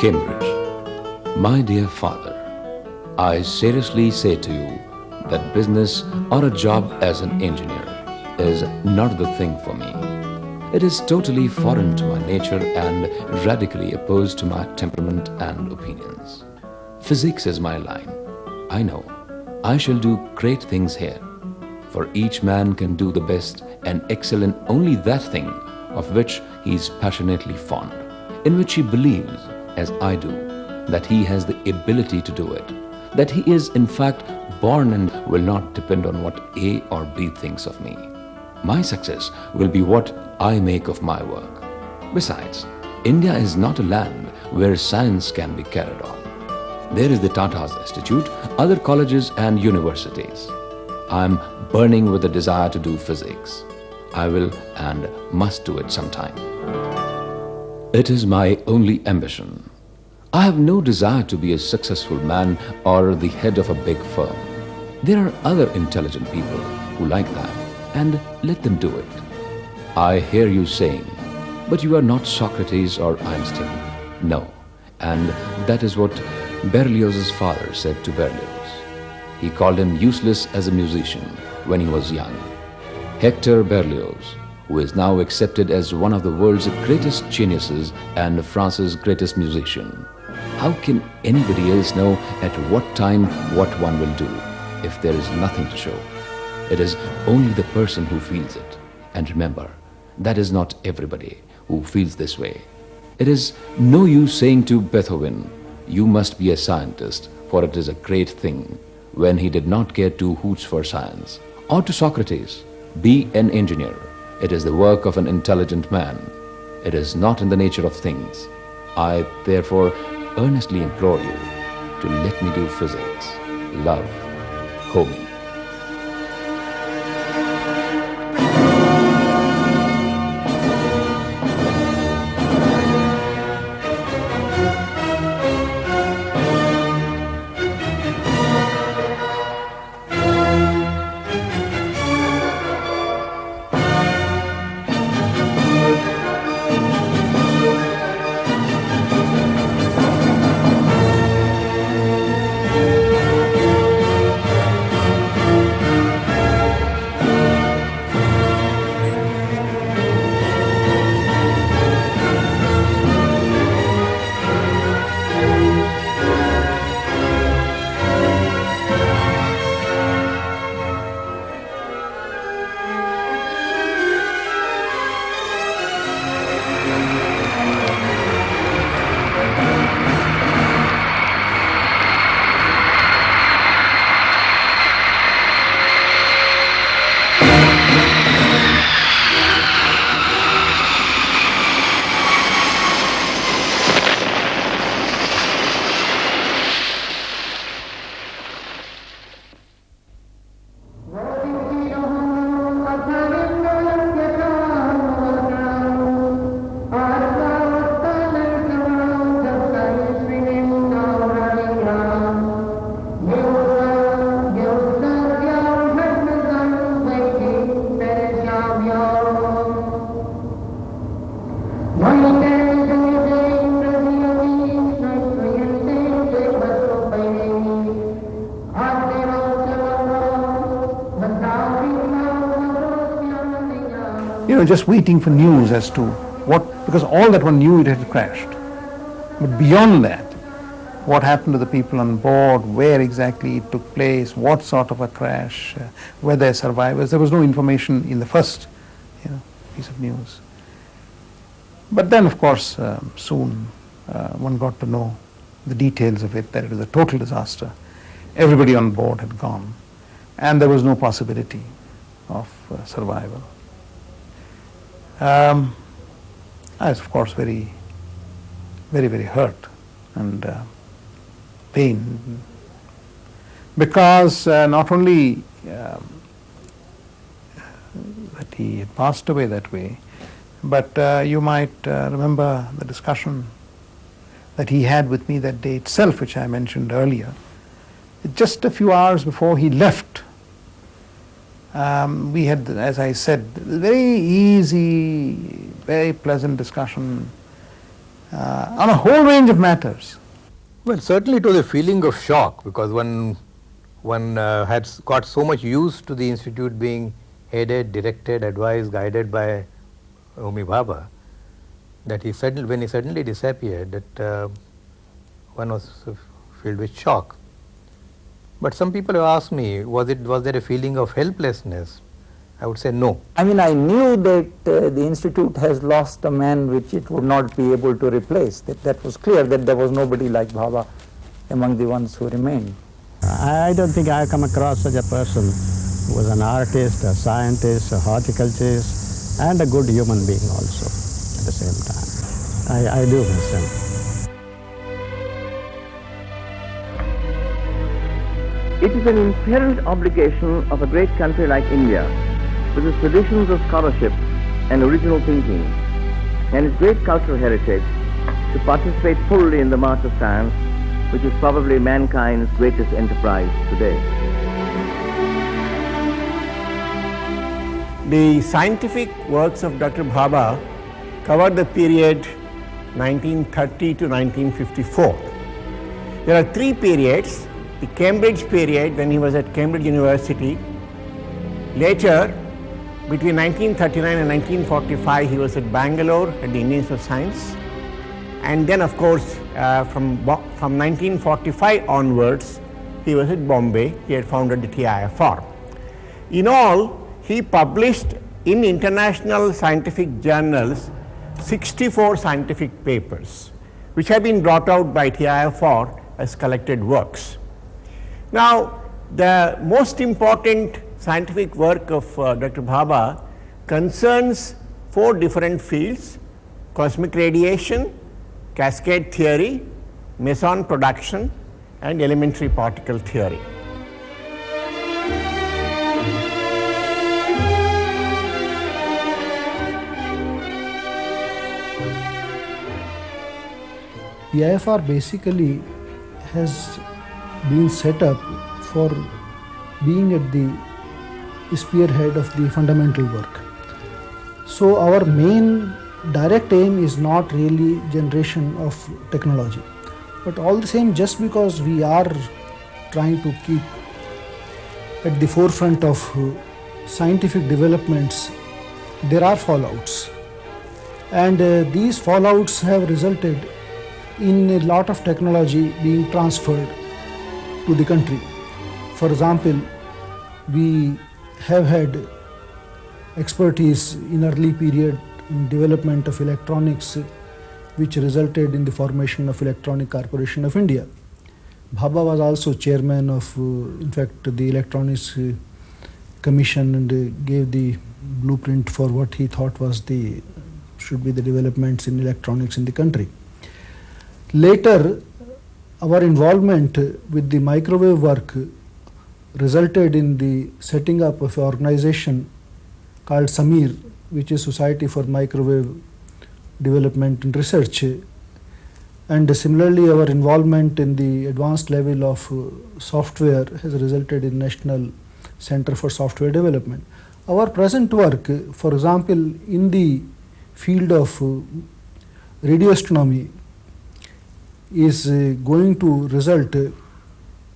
Cambridge. My dear father, I seriously say to you that business or a job as an engineer is not the thing for me. It is totally foreign to my nature and radically opposed to my temperament and opinions. Physics is my line. I know I shall do great things here, for each man can do the best and excel in only that thing of which he is passionately fond, in which he believes, as I do, that he has the ability to do it, that he is in fact born and will not depend on what A or B thinks of me. My success will be what I make of my work. Besides, India is not a land where science can be carried on. There is the Tata's Institute, other colleges and universities. I am burning with a desire to do physics. I will and must do it sometime. It is my only ambition. I have no desire to be a successful man or the head of a big firm. There are other intelligent people who like that, and let them do it. I hear you saying, but you are not Socrates or Einstein. No, and that is what Berlioz's father said to Berlioz. He called him useless as a musician when he was young. Hector Berlioz, who is now accepted as one of the world's greatest geniuses and France's greatest musician. How can anybody else know at what time what one will do if there is nothing to show? It is only the person who feels it. And remember, that is not everybody who feels this way. It is no use saying to Beethoven, you must be a scientist, for it is a great thing, when he did not care two hoots for science. Or to Socrates, be an engineer. It is the work of an intelligent man. It is not in the nature of things. I therefore earnestly implore you to let me do physics. Love, Homi. Just waiting for news as to what, because all that one knew, it had crashed. But beyond that, what happened to the people on board, where exactly it took place, what sort of a crash, were there survivors, there was no information in the first piece of news. But then, of course, soon one got to know the details of it, that it was a total disaster. Everybody on board had gone, and there was no possibility of survival. I was, of course, very, very hurt and pained, because not only that he had passed away that way, but you might remember the discussion that he had with me that day itself, which I mentioned earlier. Just a few hours before he left, we had, as I said, very easy, very pleasant discussion on a whole range of matters. Well, certainly it was a feeling of shock because one had got so much used to the institute being aided, directed, advised, guided by Homi Bhabha that when he suddenly disappeared, that one was filled with shock. But some people have asked me, was there a feeling of helplessness? I would say no. I mean, I knew that the institute has lost a man which it would not be able to replace. That was clear, that there was nobody like Bhabha among the ones who remained. I don't think I have come across such a person who was an artist, a scientist, a horticulturist, and a good human being also at the same time. I do miss him. It is an inherent obligation of a great country like India, with its traditions of scholarship and original thinking, and its great cultural heritage, to participate fully in the march of science, which is probably mankind's greatest enterprise today. The scientific works of Dr. Bhabha covered the period 1930 to 1954. There are three periods. The Cambridge period, when he was at Cambridge University. Later, between 1939 and 1945, he was at Bangalore at the Indian Institute of Science. And then, of course, from 1945 onwards, he was at Bombay. He had founded the TIFR. In all, he published in international scientific journals 64 scientific papers, which have been brought out by TIFR as collected works. Now, the most important scientific work of Dr. Bhabha concerns four different fields: cosmic radiation, cascade theory, meson production, and elementary particle theory. The IFR basically has been set up for being at the spearhead of the fundamental work. So our main direct aim is not really generation of technology, but all the same, just because we are trying to keep at the forefront of scientific developments, there are fallouts, and these fallouts have resulted in a lot of technology being transferred to the country. For example, we have had expertise in early period in development of electronics, which resulted in the formation of Electronic Corporation of India. Bhabha was also chairman of, in fact, the Electronics Commission, and gave the blueprint for what he thought was should be the developments in electronics in the country. Later, our involvement with the microwave work resulted in the setting up of an organization called SAMIR, which is Society for Microwave Development and Research. And similarly, our involvement in the advanced level of software has resulted in National Center for Software Development. Our present work, for example, in the field of radio astronomy, is going to result,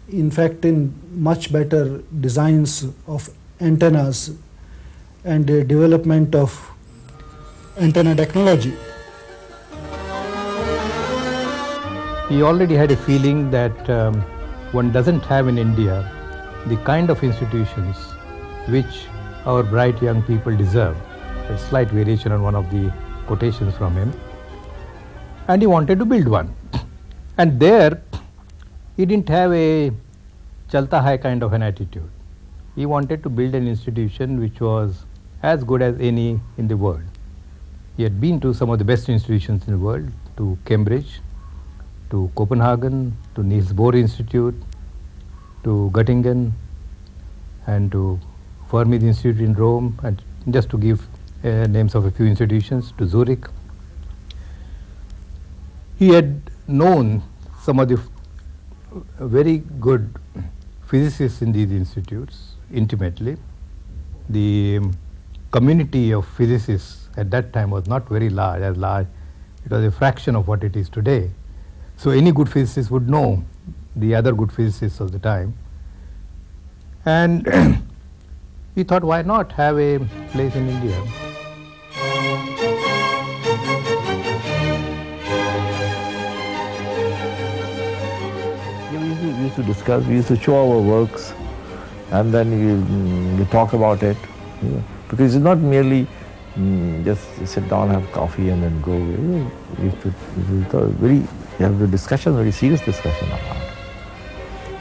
in fact, in much better designs of antennas and development of antenna technology. He already had a feeling that one doesn't have in India the kind of institutions which our bright young people deserve. A slight variation on one of the quotations from him. And he wanted to build one. And there, he didn't have a chalta hai kind of an attitude. He wanted to build an institution which was as good as any in the world. He had been to some of the best institutions in the world, to Cambridge, to Copenhagen, to Niels Bohr Institute, to Göttingen, and to Fermi Institute in Rome, and just to give names of a few institutions, to Zurich. He had known some of the very good physicists in these institutes intimately. The community of physicists at that time was not very large, as large It was a fraction of what it is today. So any good physicist would know the other good physicists of the time. And we thought, why not have a place in India? We used to discuss, we used to show our works, and then we talk about it. Because it's not merely just sit down, have coffee, and then go. You have the discussion, very serious discussion about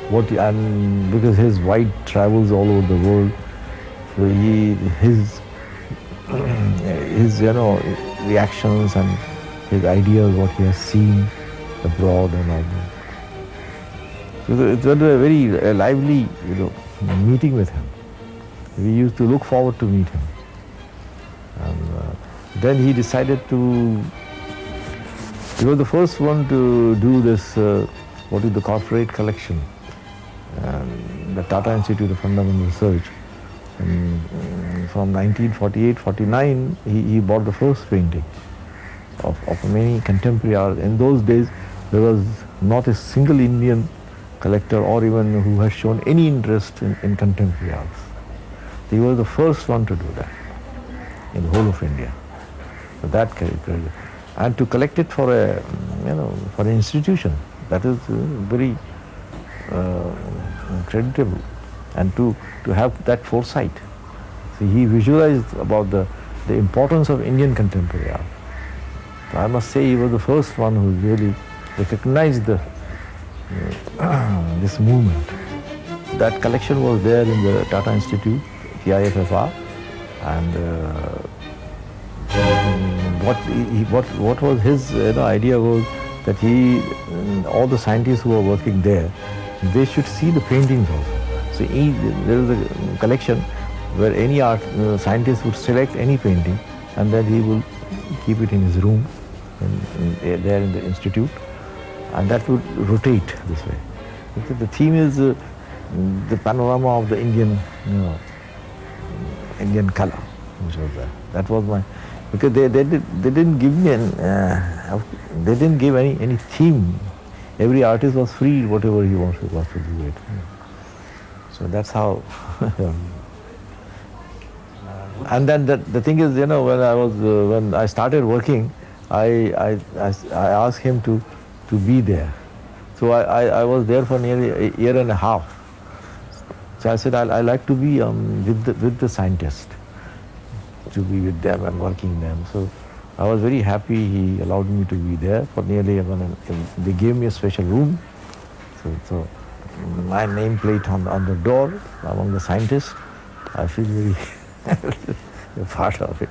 what, and because his wife travels all over the world, so his reactions and his ideas, what he has seen abroad and all that. So it was a very lively, meeting with him. We used to look forward to meet him. And then he decided to. He was the first one to do this. What is the corporate collection? The Tata Institute of Fundamental Research. And from 1948-49, he bought the first painting of many contemporary art. In those days, there was not a single Indian collector or even who has shown any interest in contemporary arts. He was the first one to do that in the whole of India. So that character, and to collect it for for an institution, that is very creditable, and to have that foresight. See, he visualized about the importance of Indian contemporary art. So I must say he was the first one who really recognized this movement. That collection was there in the Tata Institute, TIFFR, and what was his idea was that all the scientists who were working there, they should see the paintings also. So there is a collection where any scientist would select any painting, and then he will keep it in his room there in the institute, and that would rotate this way. Because the theme is the panorama of the Indian, Indian color, which was there. That was my, because they didn't give me they didn't give any theme. Every artist was free, whatever he wants to do it. So that's how. And then the thing is, when I started working, I asked him to be there. So I was there for nearly a year and a half. So I said I like to be with the scientists, to be with them and working them. So I was very happy he allowed me to be there for nearly a month. They gave me a special room. So my nameplate on the door among the scientists. I feel very a part of it.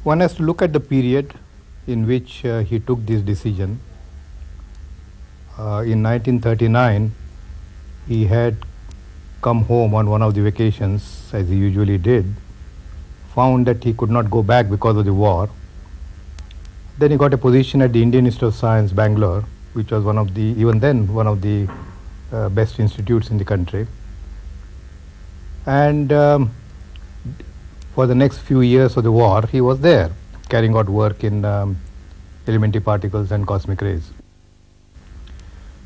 One has to look at the period in which he took this decision. In 1939, he had come home on one of the vacations, as he usually did, found that he could not go back because of the war. Then he got a position at the Indian Institute of Science, Bangalore, which was one of the best institutes in the country. And for the next few years of the war, he was there, carrying out work in elementary particles and cosmic rays.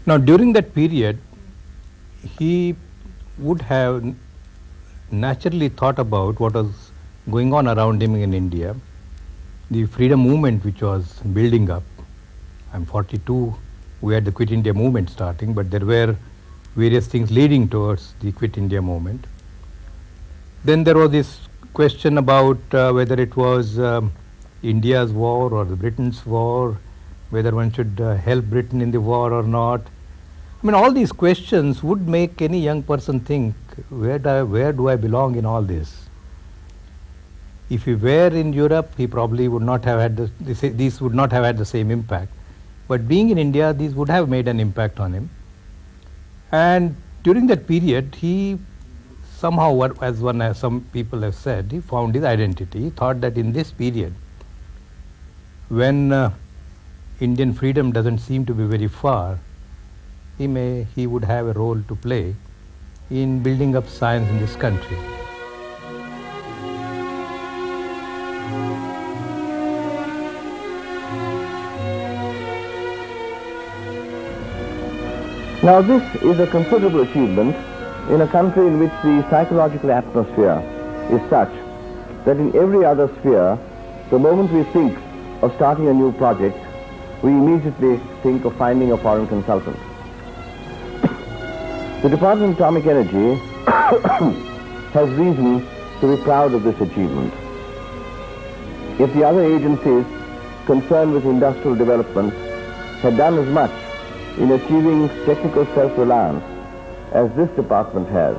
Now, during that period, he would have naturally thought about what was going on around him in India, the freedom movement which was building up. I'm 42, we had the Quit India movement starting, but there were various things leading towards the Quit India movement. Then there was this question about whether it was India's war or the Britain's war, whether one should help Britain in the war or not. I mean, all these questions would make any young person think, where do I belong in all this? If he were in Europe, he probably would not have had these would not have had the same impact. But being in India, these would have made an impact on him. And during that period, he somehow, as some people have said, he found his identity. He thought that in this period, when Indian freedom doesn't seem to be very far, he would have a role to play in building up science in this country. Now this is a considerable achievement in a country in which the psychological atmosphere is such that in every other sphere, the moment we think of starting a new project, we immediately think of finding a foreign consultant. The Department of Atomic Energy has reason to be proud of this achievement. If the other agencies concerned with industrial development had done as much in achieving technical self-reliance as this department has,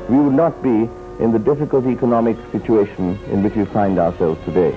we would not be in the difficult economic situation in which we find ourselves today.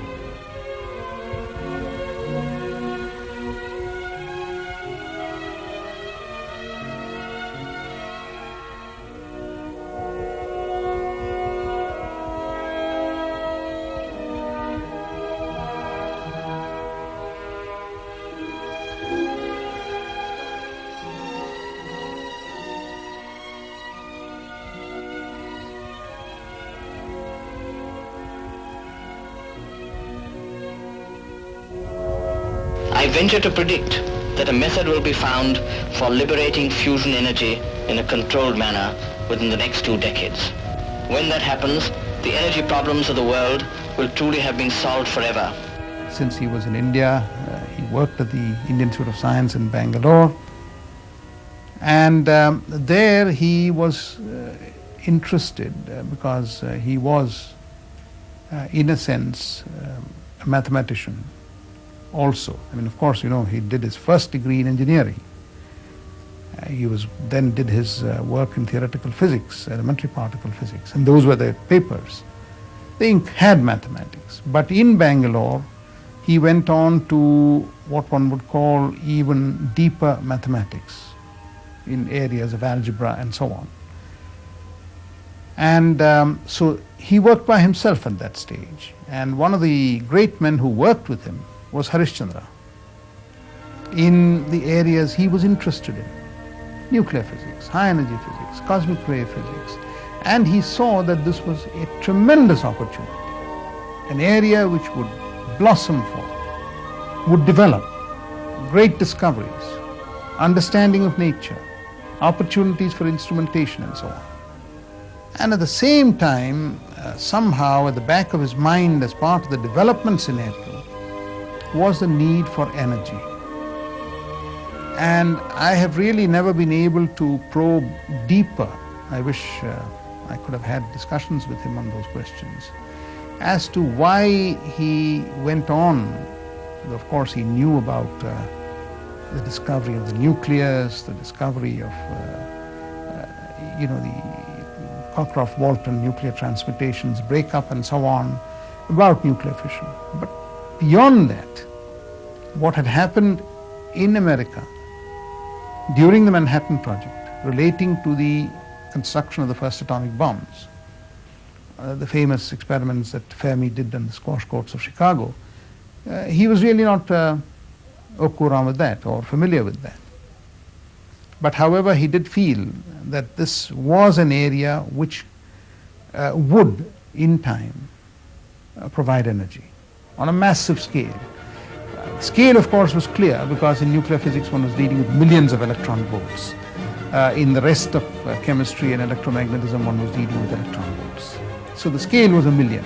I venture to predict that a method will be found for liberating fusion energy in a controlled manner within the next 2 decades. When that happens, the energy problems of the world will truly have been solved forever. Since he was in India, he worked at the Indian Institute of Science in Bangalore, and there he was interested because he was, in a sense, a mathematician also. I mean, of course, you know, he did his first degree in engineering. He then did his work in theoretical physics, elementary particle physics, and those were the papers. They had mathematics, but in Bangalore, he went on to what one would call even deeper mathematics in areas of algebra and so on. And so he worked by himself at that stage. And one of the great men who worked with him was Harishchandra in the areas he was interested in: nuclear physics, high energy physics, cosmic ray physics. And he saw that this was a tremendous opportunity, an area which would blossom forth, would develop great discoveries, understanding of nature, opportunities for instrumentation and so on. And at the same time, somehow at the back of his mind, as part of the development scenario, was the need for energy. And I have really never been able to probe deeper. I wish I could have had discussions with him on those questions as to why he went on. Of course, he knew about the discovery of the nucleus, the discovery of the Cockcroft-Walton nuclear transmutations, breakup and so on, about nuclear fission. But beyond that, what had happened in America during the Manhattan Project relating to the construction of the first atomic bombs, the famous experiments that Fermi did on the squash courts of Chicago, he was really not au courant with that or familiar with that. But however, he did feel that this was an area which would, in time, provide energy on a massive scale. Scale, of course, was clear because in nuclear physics one was dealing with millions of electron volts. In the rest of chemistry and electromagnetism one was dealing with electron volts. So the scale was 1 million.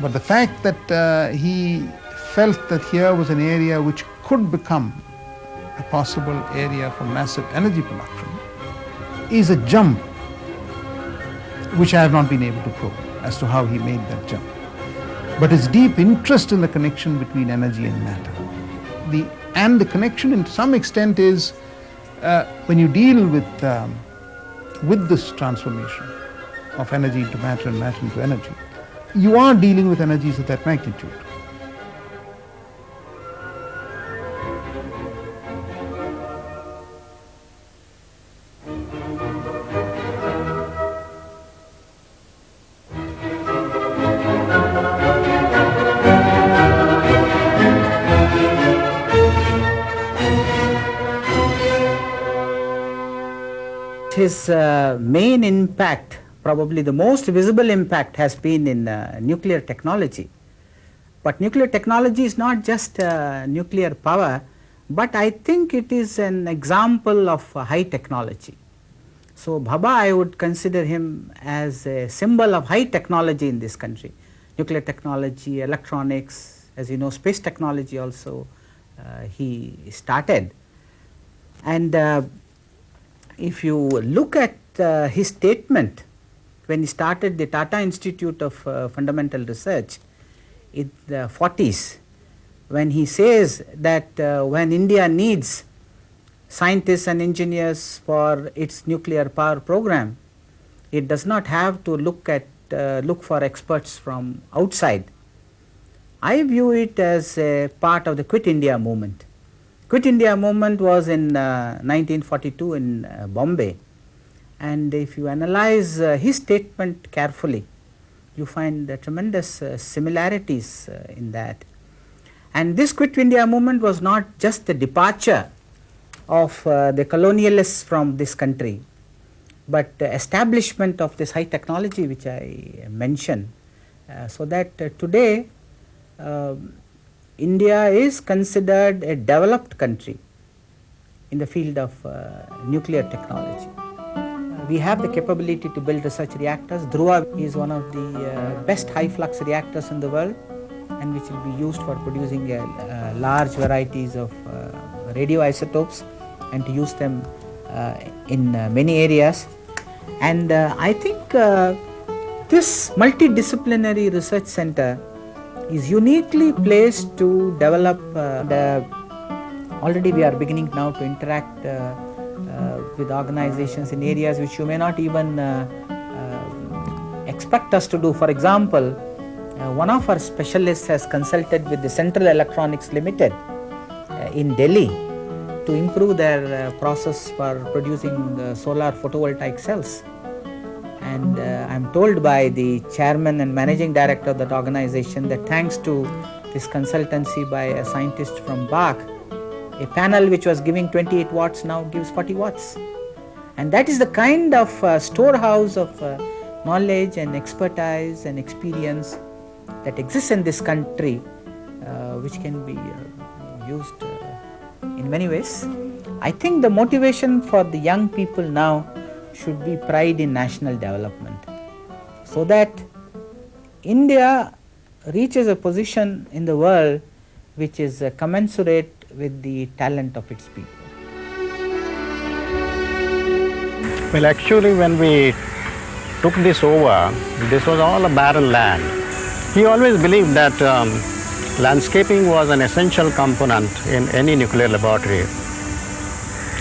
But the fact that he felt that here was an area which could become a possible area for massive energy production is a jump which I have not been able to probe as to how he made that jump. but his deep interest in the connection between energy and matter. And the connection in some extent is when you deal with this transformation of energy into matter and matter into energy, you are dealing with energies of that magnitude. His main impact, probably the most visible impact, has been in nuclear technology. But nuclear technology is not just nuclear power, but I think it is an example of high technology. So Bhabha, I would consider him as a symbol of high technology in this country. Nuclear technology, electronics, as you know, space technology also he started. And if you look at his statement when he started the Tata Institute of Fundamental Research in the 40s, when he says that when India needs scientists and engineers for its nuclear power program, it does not have to look for experts from outside. I view it as a part of the Quit India movement. Quit India movement was in 1942 in Bombay, and if you analyze his statement carefully, you find tremendous similarities in that. And this Quit India movement was not just the departure of the colonialists from this country, but establishment of this high technology which I mentioned, so that today India is considered a developed country in the field of nuclear technology. We have the capability to build research reactors. Dhruva is one of the best high flux reactors in the world, and which will be used for producing large varieties of radioisotopes and to use them in many areas. And I think this multidisciplinary research center is uniquely placed to develop. Already we are beginning now to interact with organizations in areas which you may not even expect us to do. For example, one of our specialists has consulted with the Central Electronics Limited in Delhi to improve their process for producing solar photovoltaic cells. And I am told by the chairman and managing director of that organization that thanks to this consultancy by a scientist from Bach, a panel which was giving 28 watts now gives 40 watts. And that is the kind of storehouse of knowledge and expertise and experience that exists in this country, which can be used in many ways. I think the motivation for the young people now should be pride in national development, so that India reaches a position in the world which is commensurate with the talent of its people. Well, actually, when we took this over, this was all a barren land. He always believed that landscaping was an essential component in any nuclear laboratory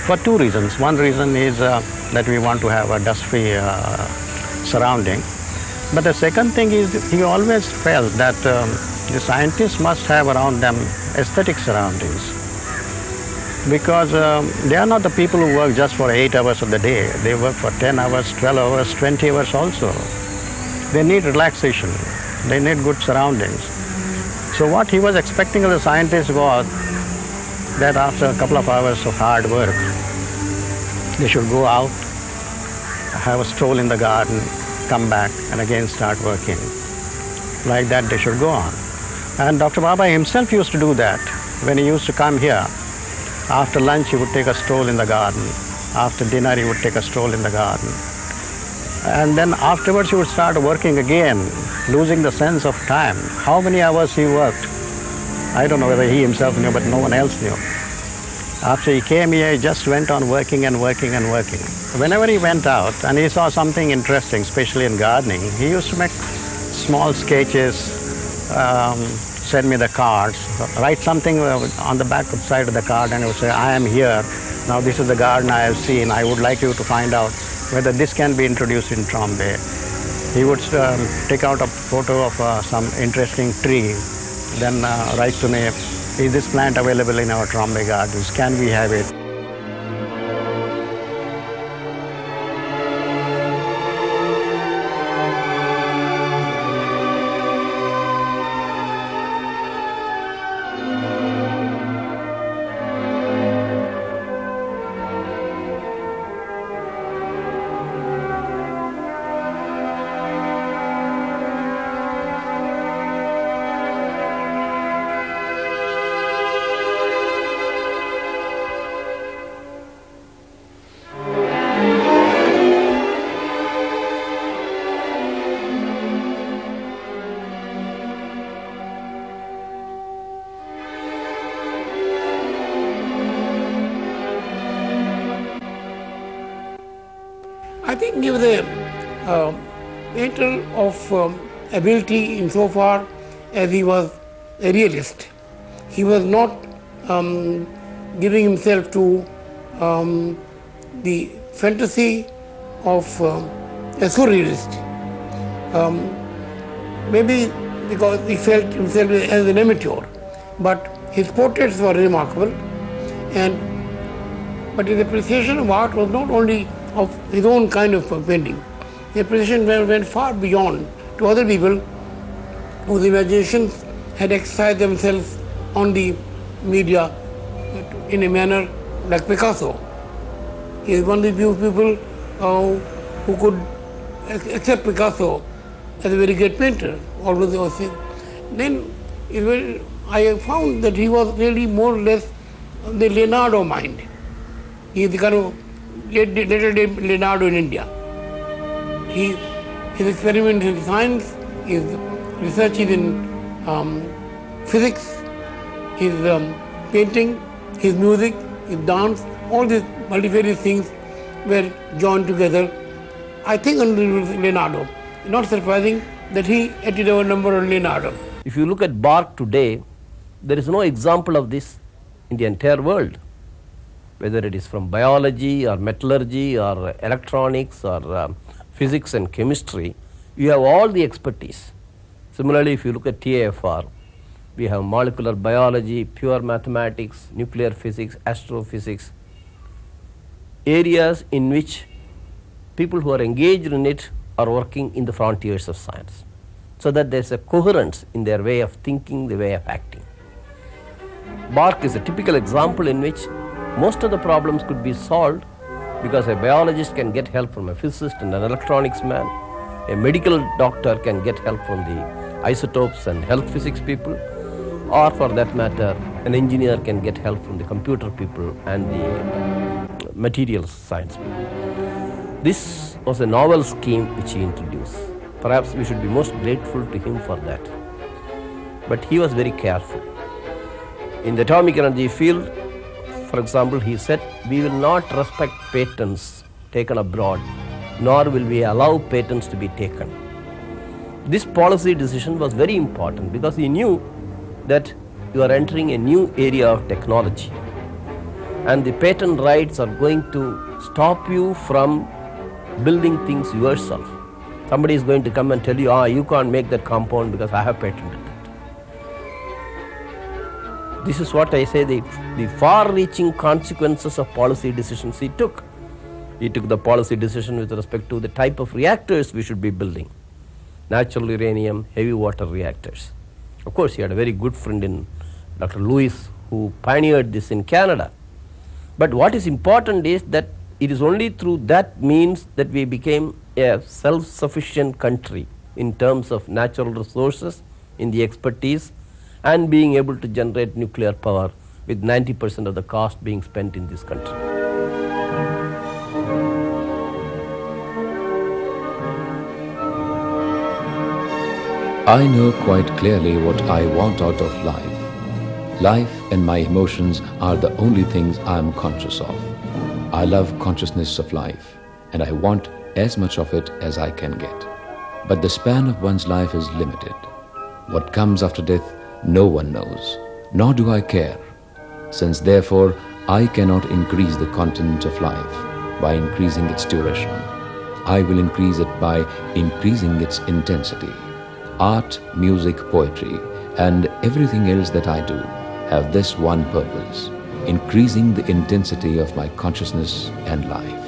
for two reasons. One reason is that we want to have a dust-free surrounding. But the second thing is he always felt that the scientists must have around them aesthetic surroundings, because they are not the people who work just for 8 hours of the day. They work for 10 hours, 12 hours, 20 hours also. They need relaxation. They need good surroundings. So what he was expecting of the scientists was that after a couple of hours of hard work, they should go out, have a stroll in the garden, come back and again start working. Like that they should go on. And Dr. Bhabha himself used to do that. When he used to come here, after lunch he would take a stroll in the garden. After dinner he would take a stroll in the garden. And then afterwards he would start working again, losing the sense of time. How many hours he worked, I don't know whether he himself knew, but no one else knew. After he came here, he just went on working and working and working. Whenever he went out and he saw something interesting, especially in gardening, he used to make small sketches, send me the cards, write something on the back side of the card, and he would say, I am here, now this is the garden I have seen, I would like you to find out whether this can be introduced in Trombay. He would take out a photo of some interesting tree, then write to me, is this plant available in our Trombay gardens, can we have it? I think he was a painter of ability insofar as he was a realist. He was not giving himself to the fantasy of a surrealist. Maybe because he felt himself as an amateur, but his portraits were remarkable, but his appreciation of art was not only of his own kind of painting. The appreciation went far beyond to other people whose imaginations had exercised themselves on the media in a manner like Picasso. He is one of the few people who could accept Picasso as a very great painter, although they were saying. Then I found that he was really more or less the Leonardo mind. He is the kind of later day Leonardo in India. His experiments in science, his research is in physics, his painting, his music, his dance, all these multifarious things were joined together, I think, under Leonardo. Not surprising that he added our number on Leonardo. If you look at Bark today, there is no example of this in the entire world. Whether it is from biology or metallurgy or electronics or physics and chemistry, you have all the expertise. Similarly, if you look at TAFR, we have molecular biology, pure mathematics, nuclear physics, astrophysics, areas in which people who are engaged in it are working in the frontiers of science, so that there is a coherence in their way of thinking, the way of acting. Bark is a typical example in which most of the problems could be solved because a biologist can get help from a physicist and an electronics man. A medical doctor can get help from the isotopes and health physics people, or for that matter, an engineer can get help from the computer people and the materials science people. This was a novel scheme which he introduced. Perhaps we should be most grateful to him for that. But he was very careful. In the atomic energy field, for example, he said, we will not respect patents taken abroad, nor will we allow patents to be taken. This policy decision was very important because he knew that you are entering a new area of technology, and the patent rights are going to stop you from building things yourself. Somebody is going to come and tell you, you can't make that compound because I have patented it. This is what I say, the far-reaching consequences of policy decisions he took. He took the policy decision with respect to the type of reactors we should be building. Natural uranium, heavy water reactors. Of course, he had a very good friend in Dr. Lewis who pioneered this in Canada. But what is important is that it is only through that means that we became a self-sufficient country in terms of natural resources, in the expertise, and being able to generate nuclear power with 90% of the cost being spent in this country. I know quite clearly what I want out of life. Life and my emotions are the only things I am conscious of. I love consciousness of life, and I want as much of it as I can get. But the span of one's life is limited. What comes after death, no one knows, nor do I care, since therefore I cannot increase the content of life by increasing its duration. I will increase it by increasing its intensity. Art, music, poetry, and everything else that I do have this one purpose: increasing the intensity of my consciousness and life.